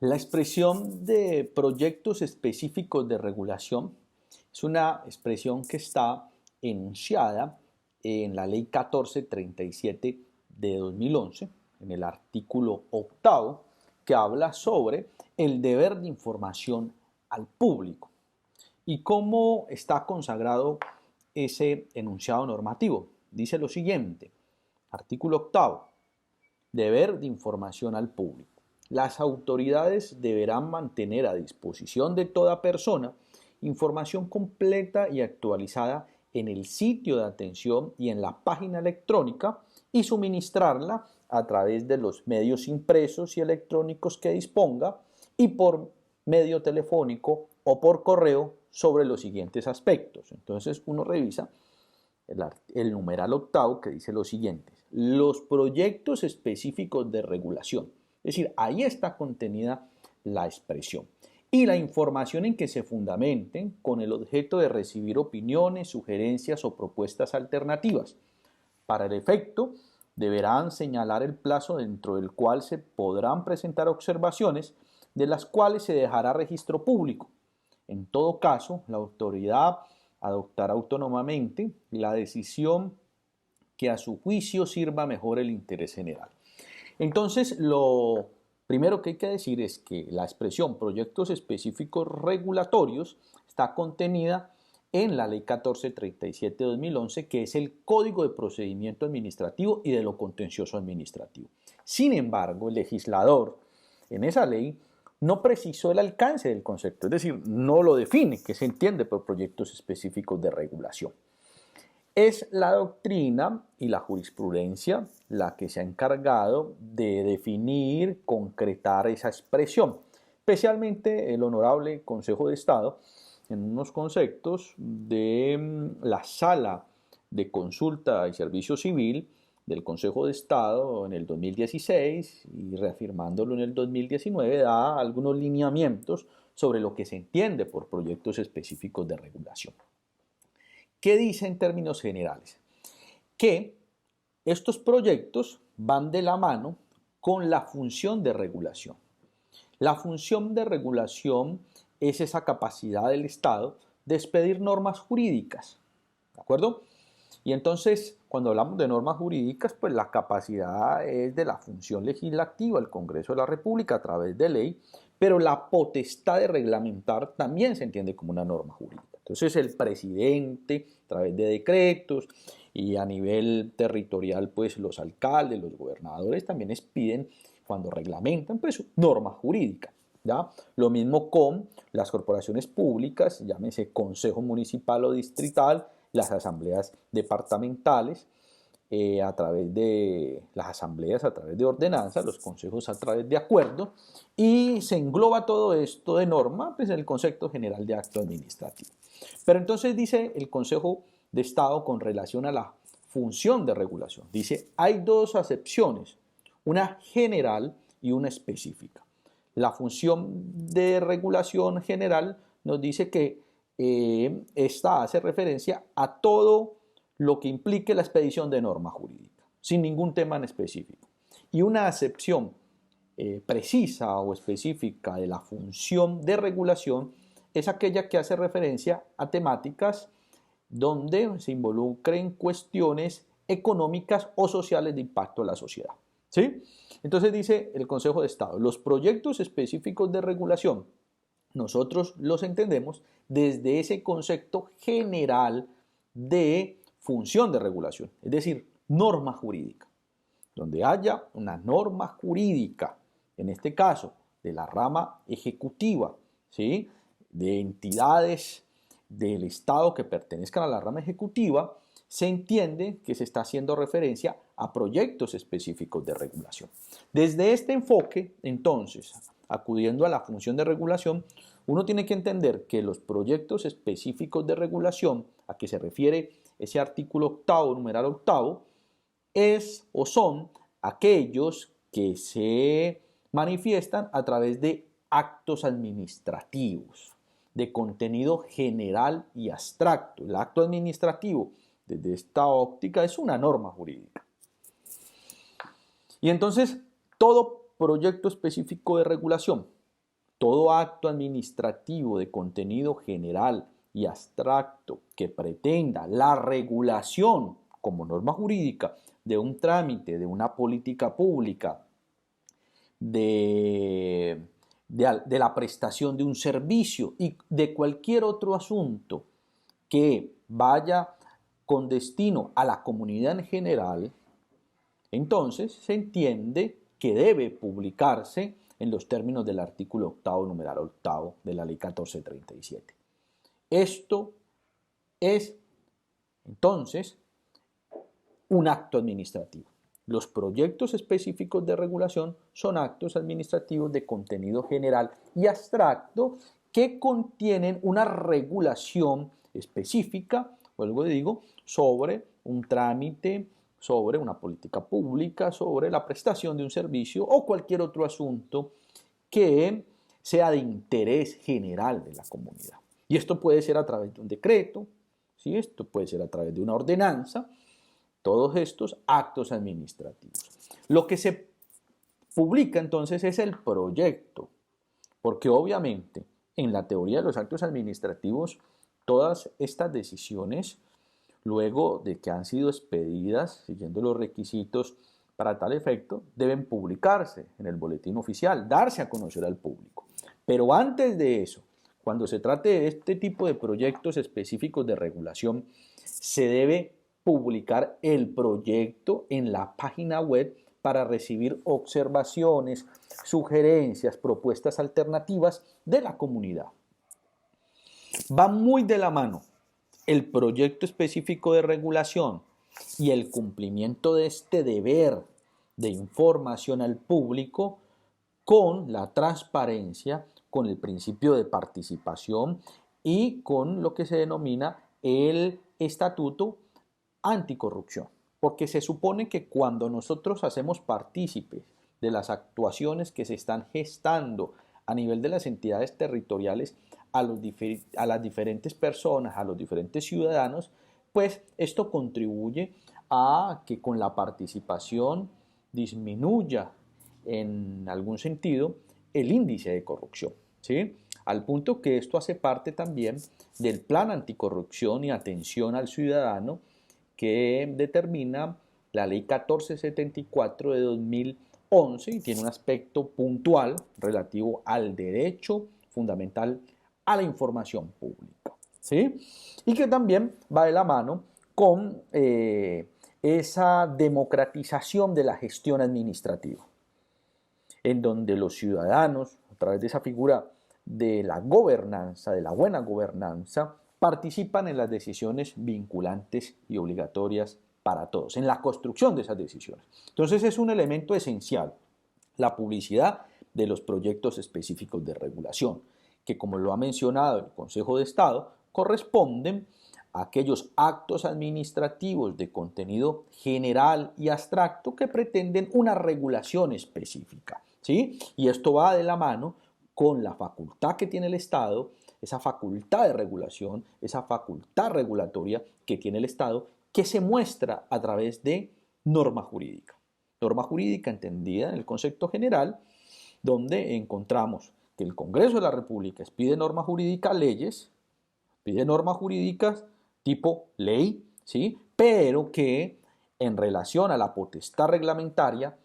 La expresión de proyectos específicos de regulación es una expresión que está enunciada en la Ley 1437 de 2011, en el artículo octavo, que habla sobre el deber de información al público. ¿Y cómo está consagrado ese enunciado normativo? Dice lo siguiente, artículo octavo, deber de información al público. Las autoridades deberán mantener a disposición de toda persona información completa y actualizada en el sitio de atención y en la página electrónica y suministrarla a través de los medios impresos y electrónicos que disponga y por medio telefónico o por correo sobre los siguientes aspectos. Entonces uno revisa el numeral octavo que dice lo siguiente: los proyectos específicos de regulación. Es decir, ahí está contenida la expresión. Y la información en que se fundamenten con el objeto de recibir opiniones, sugerencias o propuestas alternativas. Para el efecto, deberán señalar el plazo dentro del cual se podrán presentar observaciones, de las cuales se dejará registro público. En todo caso, la autoridad adoptará autónomamente la decisión que a su juicio sirva mejor el interés general. Entonces, lo primero que hay que decir es que la expresión proyectos específicos regulatorios está contenida en la Ley 1437 de 2011, que es el Código de Procedimiento Administrativo y de lo Contencioso Administrativo. Sin embargo, el legislador en esa ley no precisó el alcance del concepto, es decir, no lo define, que se entiende por proyectos específicos de regulación. Es la doctrina y la jurisprudencia la que se ha encargado de definir, concretar esa expresión, especialmente el Honorable Consejo de Estado, en unos conceptos de la Sala de Consulta y Servicio Civil del Consejo de Estado en el 2016 y reafirmándolo en el 2019, da algunos lineamientos sobre lo que se entiende por proyectos específicos de regulación. ¿Qué dice en términos generales? Que estos proyectos van de la mano con la función de regulación. La función de regulación es esa capacidad del Estado de expedir normas jurídicas, ¿de acuerdo? Y entonces, cuando hablamos de normas jurídicas, pues la capacidad es de la función legislativa, el Congreso de la República a través de ley, pero la potestad de reglamentar también se entiende como una norma jurídica. Entonces el presidente, a través de decretos y a nivel territorial, pues los alcaldes, los gobernadores también expiden, cuando reglamentan, pues normas jurídicas. ¿Ya? Lo mismo con las corporaciones públicas, llámese consejo municipal o distrital, las asambleas departamentales, a través de las asambleas, a través de ordenanzas, los consejos a través de acuerdos, y se engloba todo esto de norma pues, en el concepto general de acto administrativo. Pero entonces dice el Consejo de Estado con relación a la función de regulación, dice, hay dos acepciones, una general y una específica. La función de regulación general nos dice que esta hace referencia a todo lo que implique la expedición de norma jurídica, sin ningún tema en específico. Y una acepción precisa o específica de la función de regulación es aquella que hace referencia a temáticas donde se involucren cuestiones económicas o sociales de impacto a la sociedad. ¿Sí? Entonces dice el Consejo de Estado, los proyectos específicos de regulación, nosotros los entendemos desde ese concepto general de función de regulación, es decir, norma jurídica, donde haya una norma jurídica, en este caso, de la rama ejecutiva, ¿sí? De entidades del Estado que pertenezcan a la rama ejecutiva, se entiende que se está haciendo referencia a proyectos específicos de regulación. Desde este enfoque, entonces, acudiendo a la función de regulación, uno tiene que entender que los proyectos específicos de regulación a que se refiere ese artículo octavo, numeral octavo, es o son aquellos que se manifiestan a través de actos administrativos, de contenido general y abstracto. El acto administrativo, desde esta óptica, es una norma jurídica. Y entonces, todo proyecto específico de regulación todo acto administrativo de contenido general y abstracto que pretenda la regulación como norma jurídica de un trámite, de una política pública, de la prestación de un servicio y de cualquier otro asunto que vaya con destino a la comunidad en general, entonces se entiende que debe publicarse en los términos del artículo octavo, numeral octavo de la ley 1437. Esto es entonces un acto administrativo. Los proyectos específicos de regulación son actos administrativos de contenido general y abstracto que contienen una regulación específica, vuelvo y digo, sobre un trámite, sobre una política pública, sobre la prestación de un servicio o cualquier otro asunto que sea de interés general de la comunidad. Y esto puede ser a través de un decreto, ¿sí? Esto puede ser a través de una ordenanza, todos estos actos administrativos. Lo que se publica entonces es el proyecto, porque obviamente en la teoría de los actos administrativos todas estas decisiones, luego de que han sido expedidas siguiendo los requisitos para tal efecto, deben publicarse en el boletín oficial, darse a conocer al público. Pero antes de eso, cuando se trate de este tipo de proyectos específicos de regulación, se debe publicar el proyecto en la página web para recibir observaciones, sugerencias, propuestas alternativas de la comunidad. Va muy de la mano el proyecto específico de regulación y el cumplimiento de este deber de información al público con la transparencia, con el principio de participación y con lo que se denomina el estatuto anticorrupción. Porque se supone que cuando nosotros hacemos partícipes de las actuaciones que se están gestando a nivel de las entidades territoriales a las diferentes personas, a los diferentes ciudadanos, pues esto contribuye a que con la participación disminuya en algún sentido el índice de corrupción, ¿sí? Al punto que esto hace parte también del plan anticorrupción y atención al ciudadano que determina la ley 1474 de 2011 y tiene un aspecto puntual relativo al derecho fundamental a la información pública, ¿sí? Y que también va de la mano con esa democratización de la gestión administrativa, en donde los ciudadanos, a través de esa figura de la gobernanza, de la buena gobernanza, participan en las decisiones vinculantes y obligatorias para todos, en la construcción de esas decisiones. Entonces es un elemento esencial, la publicidad de los proyectos específicos de regulación, que como lo ha mencionado el Consejo de Estado, corresponden a aquellos actos administrativos de contenido general y abstracto que pretenden una regulación específica, ¿sí? Y esto va de la mano con la facultad que tiene el Estado, esa facultad de regulación, esa facultad regulatoria que tiene el Estado, que se muestra a través de norma jurídica. Norma jurídica entendida en el concepto general, donde encontramos que el Congreso de la República expide norma jurídica, leyes, pide normas jurídicas tipo ley, ¿sí? Pero que en relación a la potestad reglamentaria,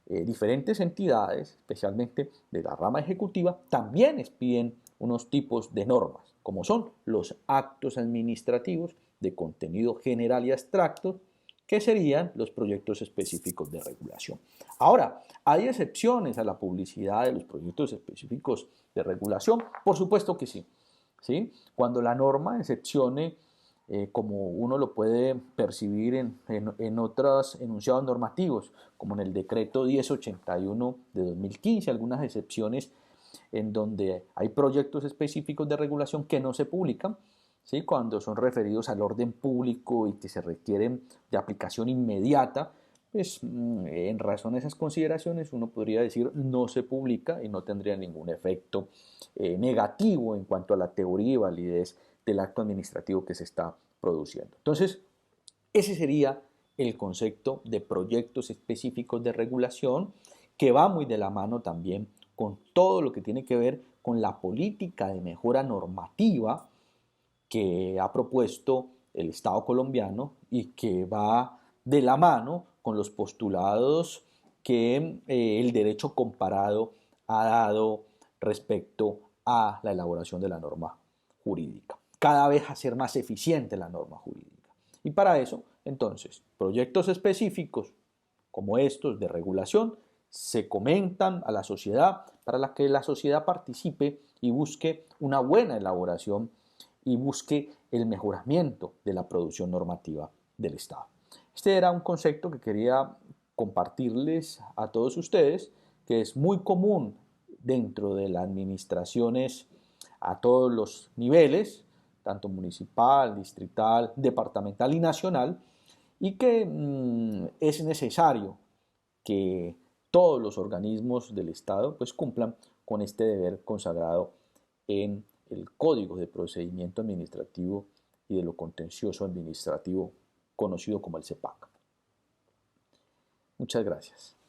diferentes entidades, especialmente de la rama ejecutiva, también expiden unos tipos de normas, como son los actos administrativos de contenido general y abstracto, que serían los proyectos específicos de regulación. Ahora, ¿hay excepciones a la publicidad de los proyectos específicos de regulación? Por supuesto que sí, ¿sí? Cuando la norma excepcione, como uno lo puede percibir en otros enunciados normativos, como en el decreto 1081 de 2015, algunas excepciones en donde hay proyectos específicos de regulación que no se publican, ¿sí? Cuando son referidos al orden público y que se requieren de aplicación inmediata, pues en razón a esas consideraciones uno podría decir no se publica y no tendría ningún efecto negativo en cuanto a la teoría y validez del acto administrativo que se está produciendo. Entonces, ese sería el concepto de proyectos específicos de regulación, que va muy de la mano también con todo lo que tiene que ver con la política de mejora normativa que ha propuesto el Estado colombiano y que va de la mano con los postulados que el derecho comparado ha dado respecto a la elaboración de la norma jurídica. Cada vez hacer más eficiente la norma jurídica. Y para eso, entonces, proyectos específicos como estos de regulación se comentan a la sociedad para que la sociedad participe y busque una buena elaboración y busque el mejoramiento de la producción normativa del Estado. Este era un concepto que quería compartirles a todos ustedes, que es muy común dentro de las administraciones a todos los niveles, tanto municipal, distrital, departamental y nacional, y que es necesario que todos los organismos del Estado pues cumplan con este deber consagrado en el Código de Procedimiento Administrativo y de lo Contencioso Administrativo, conocido como el CEPAC. Muchas gracias.